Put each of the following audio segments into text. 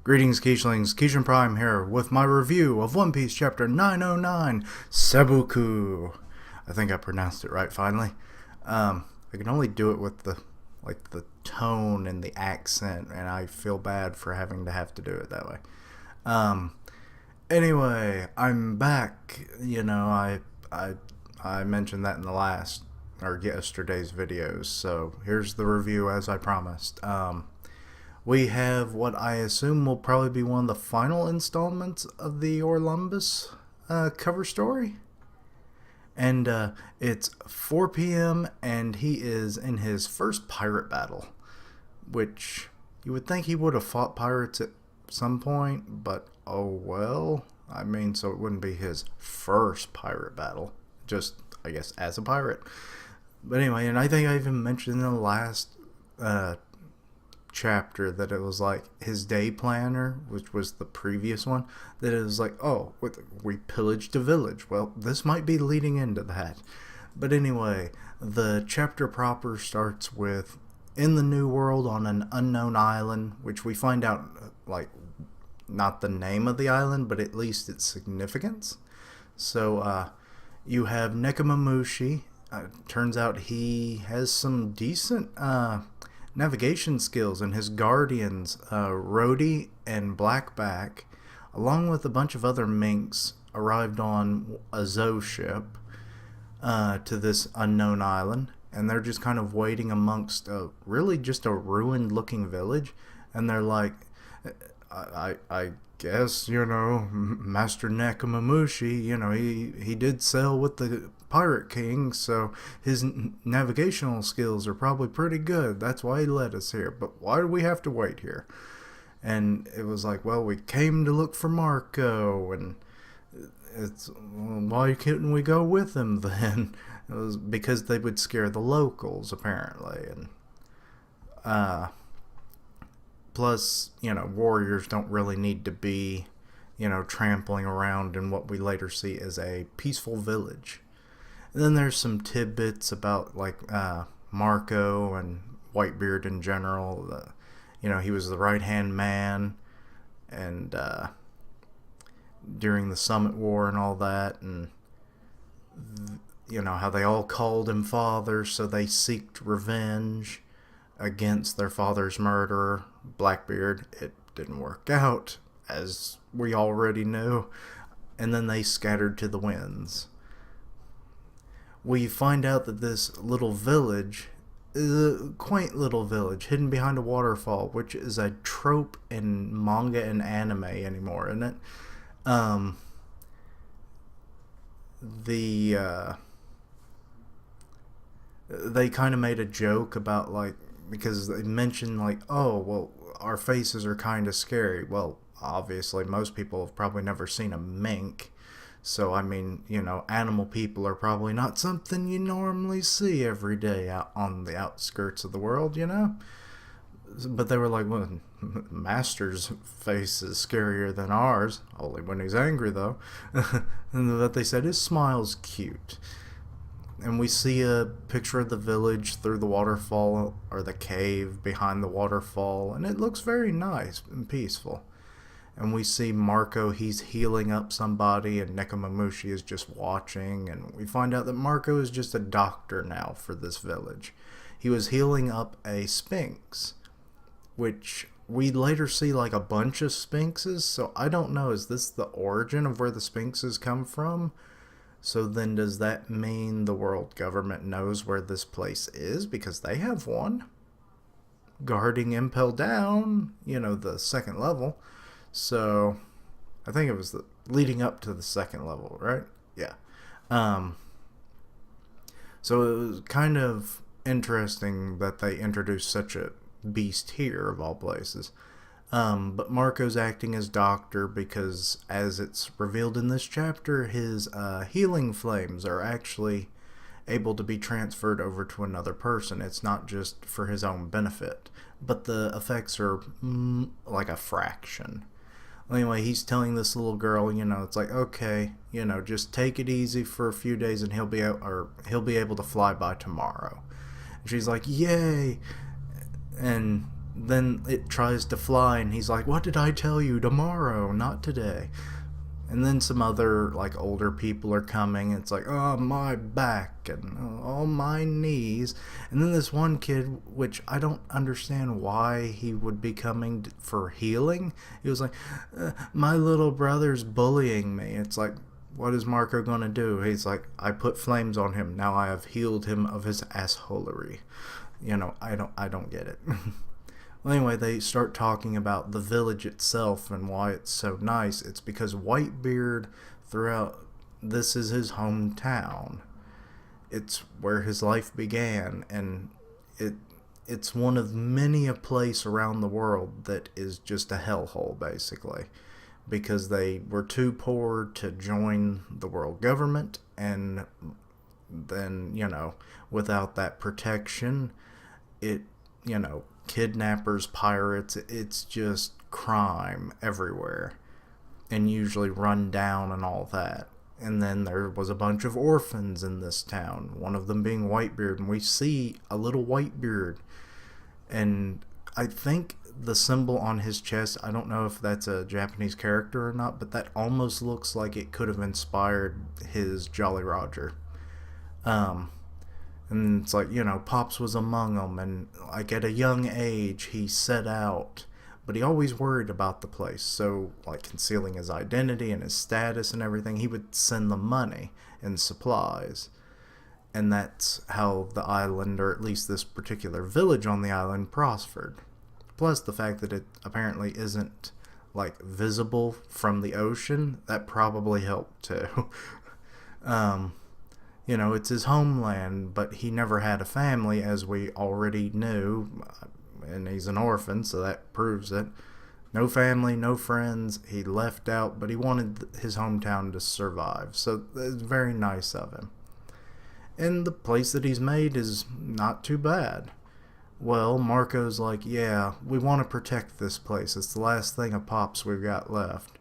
Greetings, Keishlings. Keishan Prime here with my review of One Piece Chapter 909, Sebuku. I think I pronounced it right finally. I can only do it with the tone and the accent, and I feel bad for having to do it that way. Um, anyway, I'm back. I mentioned that in the last or yesterday's videos, so here's the review as I promised. We have what I assume will probably be one of the final installments of the Orlumbus cover story. And it's 4 p.m. and he is in his first pirate battle, which you would think he would have fought pirates at some point, but oh well. I mean, so it wouldn't be his first pirate battle, just, I guess, as a pirate. But anyway, and I think I even mentioned in the last chapter that it was like his day planner, which was the previous one, that it was like, oh, we pillaged a village. Well, this might be leading into that. But anyway, the chapter proper starts with in the New World on an unknown island, which we find out, like, not the name of the island, but at least its significance. So you have Nekomamushi. Turns out he has some decent navigation skills, and his guardians, Rhodey and Blackback, along with a bunch of other minks, arrived on a Zoe ship to this unknown island, and they're just kind of waiting amongst really just a ruined looking village, and they're like, I guess, Master Nekomamushi, he did sail with the Pirate King, so his navigational skills are probably pretty good. That's why he led us here. But why do we have to wait here? And it was like, well, we came to look for Marco, and why couldn't we go with him then? It was because they would scare the locals, apparently, and plus, warriors don't really need to be, trampling around in what we later see as a peaceful village. And then there's some tidbits about, like, Marco and Whitebeard in general. He was the right-hand man, and during the Summit War and all that, and how they all called him father, so they seeked revenge against their father's murderer, Blackbeard. It didn't work out, as we already knew, and then they scattered to the winds. We find out that this little village is a quaint little village hidden behind a waterfall, which is a trope in manga and anime anymore, isn't it? They kind of made a joke about, like, because they mentioned, like, oh, well, our faces are kind of scary. Well, obviously, most people have probably never seen a mink. So, I mean, animal people are probably not something you normally see every day out on the outskirts of the world, But they were like, well, Master's face is scarier than ours. Only when he's angry, though. And that they said his smile's cute. And we see a picture of the village through the waterfall, or the cave behind the waterfall, and it looks very nice and peaceful. And we see Marco, he's healing up somebody, and Nekomamushi is just watching, and we find out that Marco is just a doctor now for this village. He was healing up a Sphinx, which we later see, like, a bunch of Sphinxes, so I don't know, is this the origin of where the Sphinxes come from? So then does that mean the world government knows where this place is, because they have one guarding Impel Down, the second level. So I think it was leading up to the second level, right? Yeah. So it was kind of interesting that they introduced such a beast here, of all places. But Marco's acting as doctor because, as it's revealed in this chapter, his healing flames are actually able to be transferred over to another person. It's not just for his own benefit, but the effects are like a fraction. Anyway, he's telling this little girl, it's like, okay, just take it easy for a few days, and he'll be able to fly by tomorrow. And she's like, yay! And then it tries to fly, and he's like, "What did I tell you? Tomorrow, not today." And then some other, like, older people are coming. It's like, "Oh, my back," and "Oh, my knees." And then this one kid, which I don't understand why he would be coming for healing. He was like, "My little brother's bullying me." It's like, what is Marco gonna do? He's like, "I put flames on him. Now I have healed him of his assholery." I don't get it. Well, anyway, they start talking about the village itself and why it's so nice. It's because Whitebeard, throughout, this is his hometown. It's where his life began, and it's one of many a place around the world that is just a hellhole, basically, because they were too poor to join the world government, and then, without that protection, it, kidnappers, pirates, it's just crime everywhere, and usually run down and all that. And then there was a bunch of orphans in this town, one of them being Whitebeard, and we see a little Whitebeard, and I think the symbol on his chest, I don't know if that's a Japanese character or not, but that almost looks like it could have inspired his Jolly Roger. And it's like, Pops was among them, and like at a young age he set out, but he always worried about the place. So, like, concealing his identity and his status and everything, he would send them money and supplies. And that's how the island, or at least this particular village on the island, prospered. Plus the fact that it apparently isn't, like, visible from the ocean, that probably helped too. It's his homeland, but he never had a family, as we already knew, and he's an orphan, so that proves it. No family, no friends, he left out, but he wanted his hometown to survive, so it's very nice of him. And the place that he's made is not too bad. Well, Marco's like, "Yeah, we want to protect this place. It's the last thing of Pops we've got left."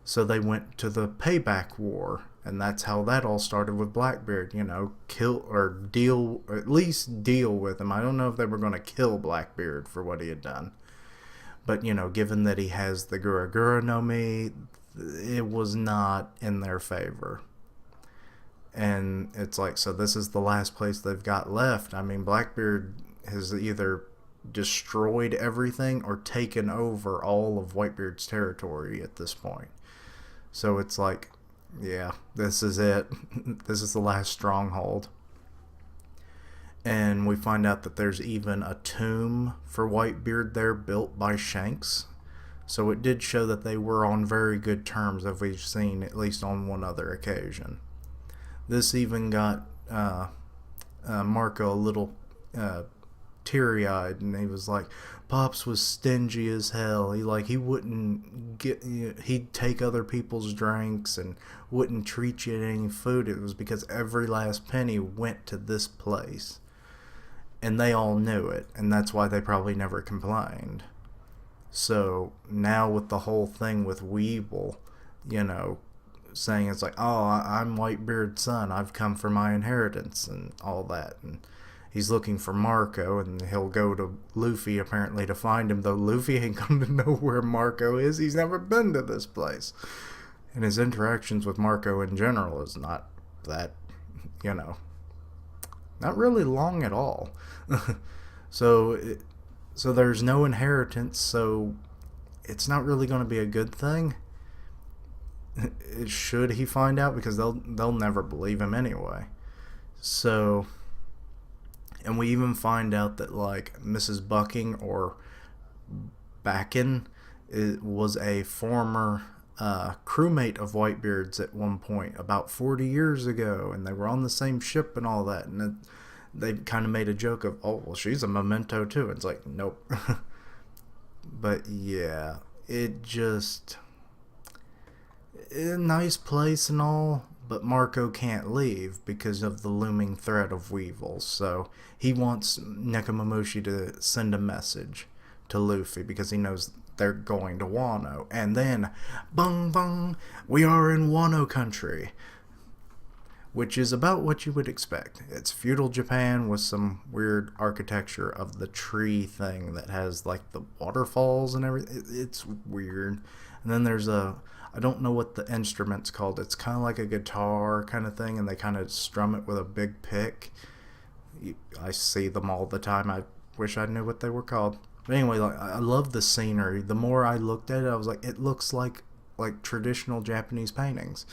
So they went to the Payback War, and that's how that all started with Blackbeard. Kill or deal, or at least deal with him. I don't know if they were going to kill Blackbeard for what he had done, but given that he has the Gura Gura no Mi, it was not in their favor. And it's like, so this is the last place they've got left. I mean, Blackbeard has either destroyed everything or taken over all of Whitebeard's territory at this point. So it's like, yeah, this is it. This is the last stronghold. And we find out that there's even a tomb for Whitebeard there, built by Shanks. So it did show that they were on very good terms, as we've seen at least on one other occasion. This even got Marco a little teary-eyed, and he was like, "Pops was stingy as hell. He wouldn't get, he'd take other people's drinks and wouldn't treat you to any food. It was because every last penny went to this place." And they all knew it, and that's why they probably never complained. So now with the whole thing with Weevil, saying it's like, "Oh, I'm Whitebeard's son. I've come for my inheritance," and all that. And he's looking for Marco, and he'll go to Luffy apparently to find him, though Luffy ain't going to know where Marco is. He's never been to this place. And his interactions with Marco in general is not that, not really long at all. So there's no inheritance, so it's not really going to be a good thing. Should he find out, because they'll never believe him anyway. So, and we even find out that, like, Mrs. Bucking, or Backen, was a former crewmate of Whitebeard's at one point about 40 years ago, and they were on the same ship and all that, and they kind of made a joke of, "Oh, well, she's a memento too." And it's like, nope. But yeah, it just, a nice place and all, but Marco can't leave because of the looming threat of Weevil. So he wants Nekomamushi to send a message to Luffy, because he knows they're going to Wano. And then, bung bung, we are in Wano country. which is about what you would expect. It's feudal Japan with some weird architecture of the tree thing that has like the waterfalls and everything. It's weird. And then there's I don't know what the instrument's called. It's kind of like a guitar kind of thing, and they kind of strum it with a big pick. I see them all the time. I wish I knew what they were called. But anyway, like, I love the scenery. The more I looked at it, I was like, it looks like traditional Japanese paintings.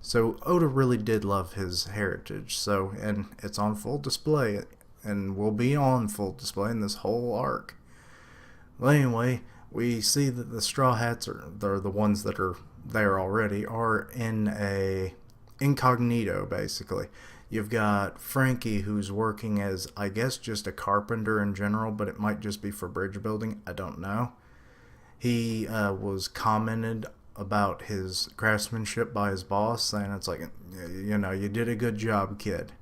So Oda really did love his heritage. So, and it's on full display, and will be on full display in this whole arc. Well, anyway, we see that the Straw Hats they're the ones that are there already, are in a incognito, basically. You've got Frankie, who's working as, I guess, just a carpenter in general, but it might just be for bridge building. I don't know. He was commented about his craftsmanship by his boss, saying it's like, you did a good job, kid.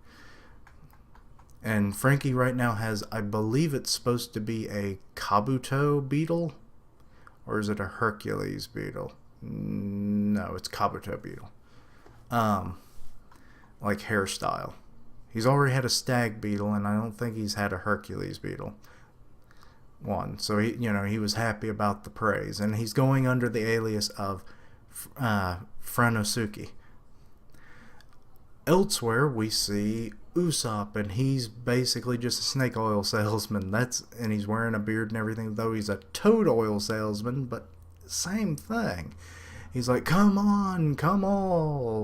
And Frankie right now has, I believe it's supposed to be a Kabuto beetle, or is it a Hercules beetle? No, it's Kabuto beetle. Like hairstyle. He's already had a stag beetle, and I don't think he's had a Hercules beetle one. So he was happy about the praise, and he's going under the alias of Franosuke. Elsewhere, we see Usopp, and he's basically just a snake oil salesman. And he's wearing a beard and everything, though he's a toad oil salesman, but same thing. He's like, come on,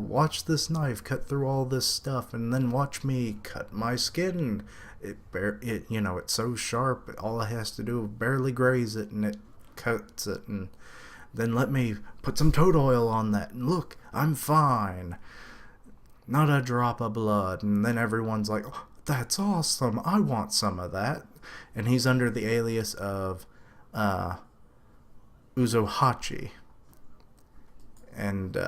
watch this knife cut through all this stuff, and then watch me cut my skin. It's so sharp, all it has to do is barely graze it, and it cuts it, and then let me put some toad oil on that, and look, I'm fine. Not a drop of blood. And then everyone's like, oh, that's awesome, I want some of that. And he's under the alias of Uzohachi. And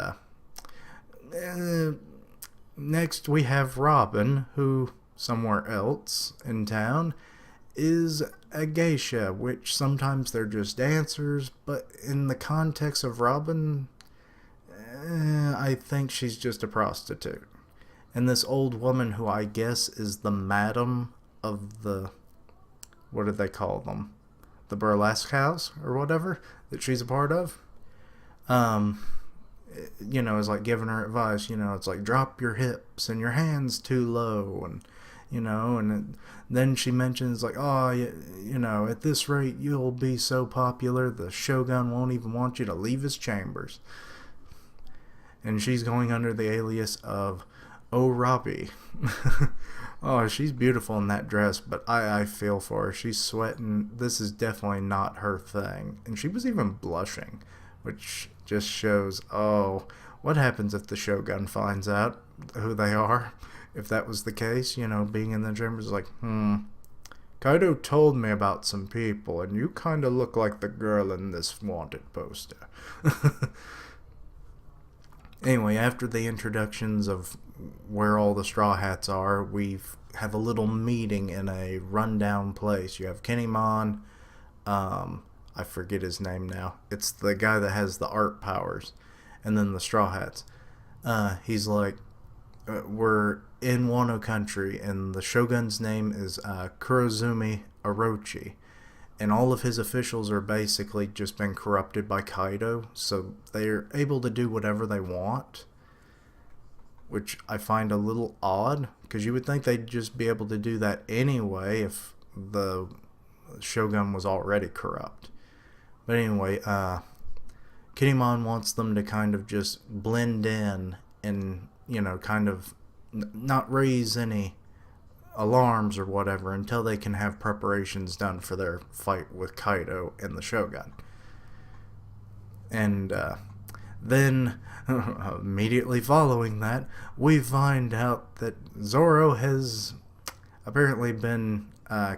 next we have Robin, who somewhere else in town is a geisha, which sometimes they're just dancers, but in the context of Robin, I think she's just a prostitute. And this old woman, who I guess is the madam of the, what do they call them? The burlesque house or whatever that she's a part of. Is like giving her advice. It's like, drop your hips and your hands too low, and then she mentions like, oh, at this rate you'll be so popular the Shogun won't even want you to leave his chambers. And she's going under the alias of Orabi. Oh, she's beautiful in that dress, but I feel for her. She's sweating. This is definitely not her thing. And she was even blushing, which just shows, what happens if the Shogun finds out who they are? If that was the case, being in the chambers, like, Kaido told me about some people, and you kind of look like the girl in this wanted poster. Anyway, after the introductions of where all the Straw Hats are, we have a little meeting in a rundown place. You have Kinemon, I forget his name now. It's the guy that has the art powers, and then the Straw Hats. He's like, we're in Wano country, and the Shogun's name is Kurozumi Orochi. And all of his officials are basically just been corrupted by Kaido, so they're able to do whatever they want, which I find a little odd, because you would think they'd just be able to do that anyway if the Shogun was already corrupt. But anyway, Kinemon wants them to kind of just blend in and, kind of not raise any alarms or whatever until they can have preparations done for their fight with Kaido and the Shogun. And then immediately following that, we find out that Zoro has apparently been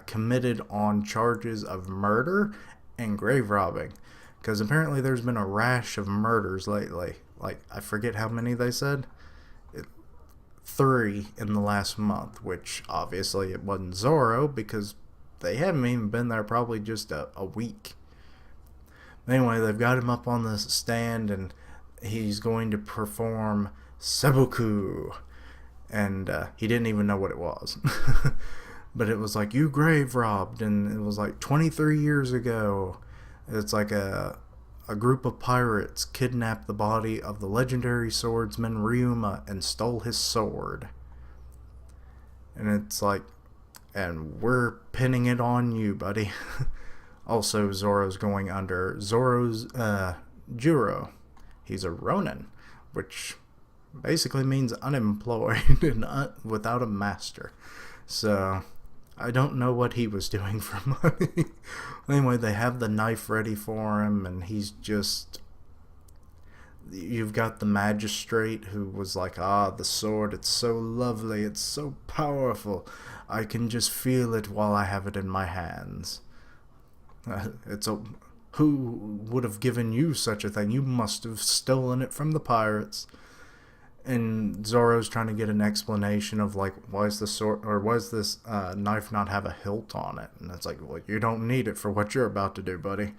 committed on charges of murder and grave robbing, because apparently there's been a rash of murders lately. Like, I forget how many they said. 3 in the last month, which obviously it wasn't Zoro, because they haven't even been there probably just a week. Anyway, they've got him up on the stand, and he's going to perform Seppuku. and he didn't even know what it was. But it was like, you grave robbed, and it was like 23 years ago. It's like a group of pirates kidnapped the body of the legendary swordsman Ryuma and stole his sword. And it's like, and we're pinning it on you, buddy. Also, Zoro's going under. Zoro's Juro. He's a Ronin, which basically means unemployed and without a master. So I don't know what he was doing for money. Anyway, they have the knife ready for him, and he's just... You've got the magistrate who was like, the sword, it's so lovely, it's so powerful. I can just feel it while I have it in my hands. Who would have given you such a thing? You must have stolen it from the pirates. And Zoro's trying to get an explanation of like, why does this knife not have a hilt on it? And it's like, well, you don't need it for what you're about to do, buddy.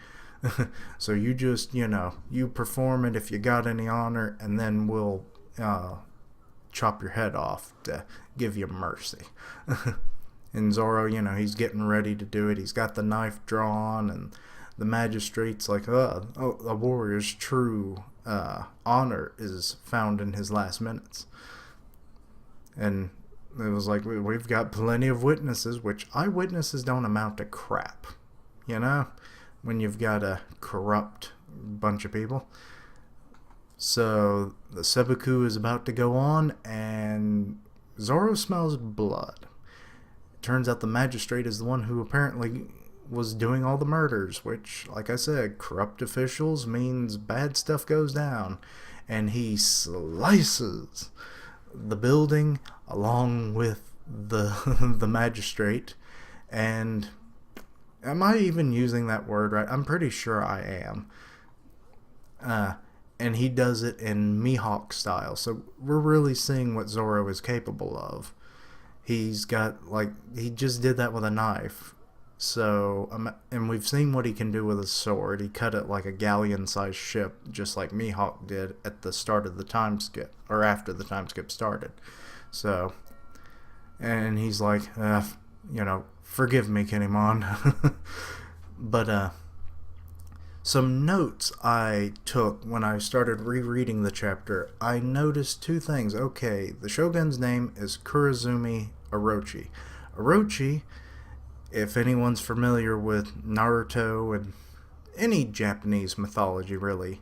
So you just, you perform it if you got any honor, and then we'll chop your head off to give you mercy. And Zoro, he's getting ready to do it. He's got the knife drawn, and the magistrate's like, a warrior's true honor is found in his last minutes. And it was like, we've got plenty of witnesses, which eyewitnesses don't amount to crap, when you've got a corrupt bunch of people. So the seppuku is about to go on, and Zoro smells blood. It turns out the magistrate is the one who apparently was doing all the murders, which, like I said, corrupt officials means bad stuff goes down. And he slices the building along with the magistrate. And am I even using that word right? I'm pretty sure I am. And he does it in Mihawk style. So we're really seeing what Zoro is capable of. He's got, he just did that with a knife. So, and we've seen what he can do with a sword. He cut it like a galleon-sized ship, just like Mihawk did at the start of the time skip, or after the time skip started. So, and he's like, forgive me, Kinemon. But, some notes I took when I started rereading the chapter, I noticed two things. Okay, the Shogun's name is Kurazumi Orochi. Orochi, if anyone's familiar with Naruto and any Japanese mythology, really,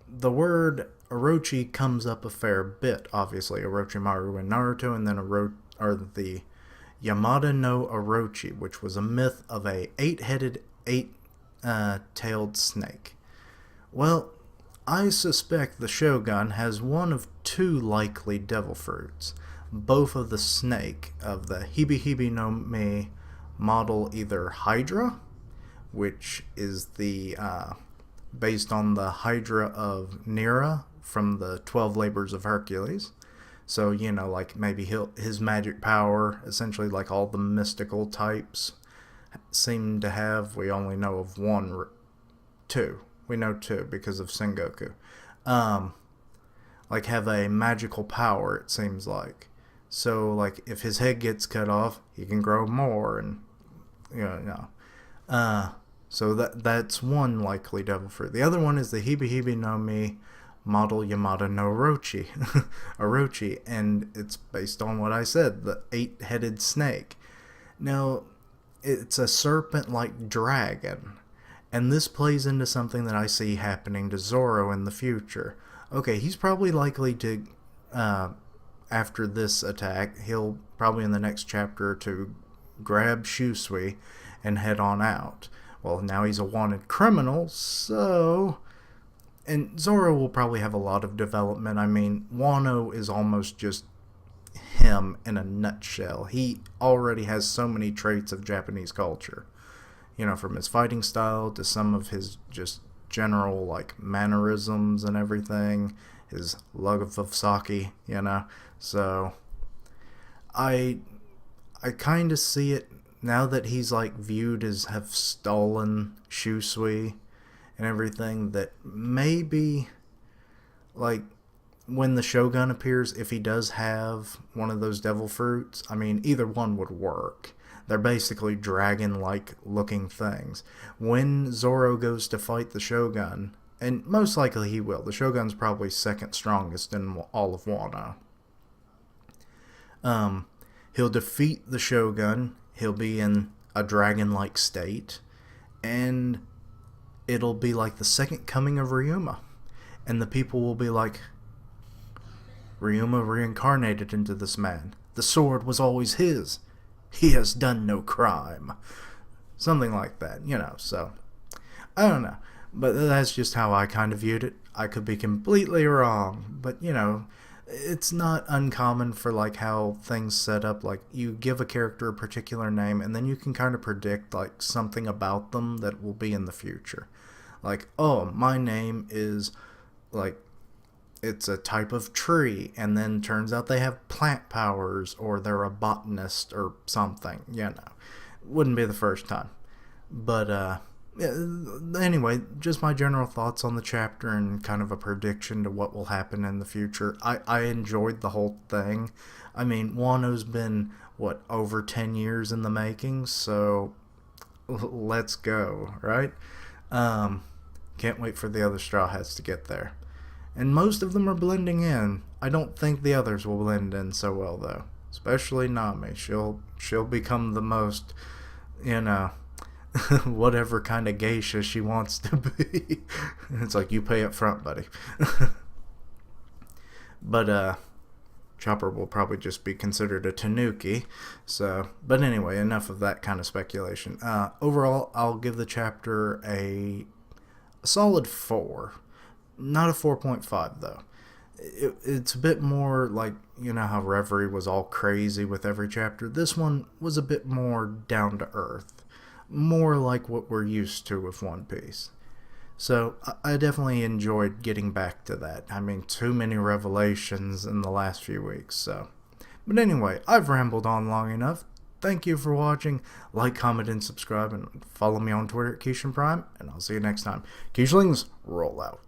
the word Orochi comes up a fair bit, obviously. Orochimaru in Naruto, and then the Yamada no Orochi, which was a myth of a eight-tailed snake. Well, I suspect the Shogun has one of two likely devil fruits. Both of the snake of the Hibi Hibi no Me model either Hydra, which is the based on the Hydra of Nera from the 12 Labors of Hercules. So, like maybe his magic power, essentially like all the mystical types seem to have. We only know of two. We know two because of Sengoku. Like have a magical power, it seems like. So, like, if his head gets cut off, he can grow more, and, so that's one likely devil fruit. The other one is the Hibi Hibi no Me model Yamada no Orochi. Orochi, and it's based on what I said, the 8-headed snake. Now, it's a serpent-like dragon, and this plays into something that I see happening to Zoro in the future. Okay, he's probably likely to... after this attack, he'll probably in the next chapter or two grab Shusui and head on out. Well, now he's a wanted criminal, so... And Zoro will probably have a lot of development. I mean, Wano is almost just him in a nutshell. He already has so many traits of Japanese culture. From his fighting style to some of his just general, mannerisms and everything. His love of sake, So, I kind of see it now that he's, viewed as have stolen Shusui and everything, that maybe, when the Shogun appears, if he does have one of those devil fruits, I mean, either one would work. They're basically dragon-like looking things. When Zoro goes to fight the Shogun, and most likely he will, the Shogun's probably second strongest in all of Wano. He'll defeat the Shogun, he'll be in a dragon-like state, and it'll be like the second coming of Ryuma. And the people will be like, Ryuma reincarnated into this man. The sword was always his. He has done no crime. Something like that, so. I don't know. But that's just how I kind of viewed it. I could be completely wrong. But, it's not uncommon for like how things set up. Like you give a character a particular name and then you can kind of predict like something about them that will be in the future. Like, oh, my name is like, it's a type of tree, and then turns out they have plant powers, or they're a botanist, or something, Wouldn't be the first time. But, anyway, just my general thoughts on the chapter and kind of a prediction to what will happen in the future. I enjoyed the whole thing. I mean, Wano's been, over 10 years in the making, so let's go, right? Can't wait for the other Straw Hats to get there. And most of them are blending in. I don't think the others will blend in so well, though. Especially Nami. She'll become the most, whatever kind of geisha she wants to be. It's like, you pay up front, buddy. But, Chopper will probably just be considered a tanuki. So, but anyway, enough of that kind of speculation. Overall, I'll give the chapter a solid 4. Not a 4.5, though. It's a bit more like, how Reverie was all crazy with every chapter. This one was a bit more down to earth. More like what we're used to with One Piece. So, I definitely enjoyed getting back to that. I mean, too many revelations in the last few weeks, so. But anyway, I've rambled on long enough. Thank you for watching. Like, comment, and subscribe, and follow me on Twitter at Keishan Prime, and I'll see you next time. Keishlings, roll out.